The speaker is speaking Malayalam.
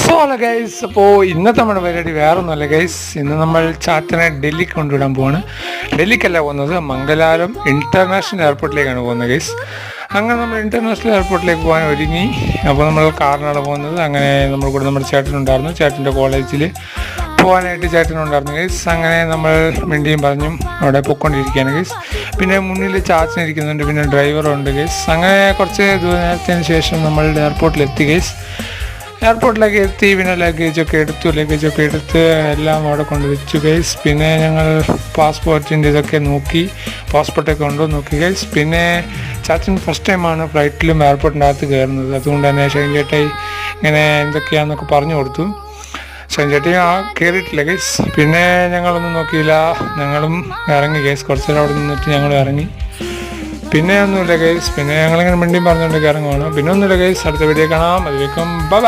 സോ അല്ല ഗൈസ്, അപ്പോൾ ഇന്നത്തെ നമ്മുടെ പരിപാടി വേറൊന്നുമല്ല ഗൈസ്. ഇന്ന് നമ്മൾ ചാച്ചനെ ഡൽഹിക്ക് കൊണ്ടുവിടാൻ പോവാണ്. ഡൽഹിക്കല്ല പോകുന്നത്, മംഗലാപുരം ഇൻ്റർനാഷണൽ എയർപോർട്ടിലേക്കാണ് പോകുന്നത് ഗൈസ്. അങ്ങനെ നമ്മൾ ഇൻ്റർനാഷണൽ എയർപോർട്ടിലേക്ക് പോകാൻ ഒരുങ്ങി. അപ്പോൾ നമ്മൾ കാറിനാണ് പോകുന്നത്. അങ്ങനെ നമ്മൾ കൂടെ നമ്മുടെ ചേട്ടനുണ്ടായിരുന്നു. ചേട്ടൻ്റെ കോളേജിൽ പോകാനായിട്ട് ചേട്ടനുണ്ടായിരുന്നു ഗൈസ്. അങ്ങനെ നമ്മൾ മിണ്ടിയും പറഞ്ഞും അവിടെ പൊയ്ക്കൊണ്ടിരിക്കുകയാണ് ഗൈസ്. പിന്നെ മുന്നിൽ ചാച്ചനിരിക്കുന്നുണ്ട്, പിന്നെ ഡ്രൈവറുണ്ട് ഗൈസ്. അങ്ങനെ കുറച്ച് നേരത്തിന് ശേഷം നമ്മൾ എയർപോർട്ടിലെത്തി ഗൈസ്. എയർപോർട്ടിലേക്ക് എത്തി, പിന്നെ ലഗേജൊക്കെ എടുത്ത് എല്ലാം അവിടെ കൊണ്ട് വെച്ചു ഗൈസ്. പിന്നെ ഞങ്ങൾ പാസ്പോർട്ടിൻ്റെ ഇതൊക്കെ നോക്കി, പാസ്പോർട്ടൊക്കെ ഉണ്ടോ നോക്കി ഗൈസ്. പിന്നെ ചാച്ചൻ ഫസ്റ്റ് ടൈമാണ് ഫ്ലൈറ്റിലും എയർപോർട്ടിൻ്റെ അകത്ത് കയറുന്നത്. അതുകൊണ്ട് തന്നെ ഷൈൻ ചേട്ടായി ഇങ്ങനെ എന്തൊക്കെയാണെന്നൊക്കെ പറഞ്ഞു കൊടുത്തു. ഷൈൻ ചേട്ടായി കയറിയിട്ടില്ല ഗൈസ്. പിന്നെ ഞങ്ങളൊന്നും നോക്കിയില്ല, ഞങ്ങളും ഇറങ്ങി ഗൈസ്. കുറച്ച് നേരം അവിടെ നിന്നിട്ട് ഞങ്ങൾ ഇറങ്ങി. പിന്നെ ഒന്നുമില്ല ഗൈസ്, പിന്നെ ഞങ്ങളിങ്ങനെ മിണ്ടിയും പറഞ്ഞുകൊണ്ടൊക്കെ ഇറങ്ങുവാണ്. പിന്നെ ഒന്നുമില്ല ഗൈസ്, അടുത്ത വീഡിയോ കാണാം. അതിലേക്കും ബൈ.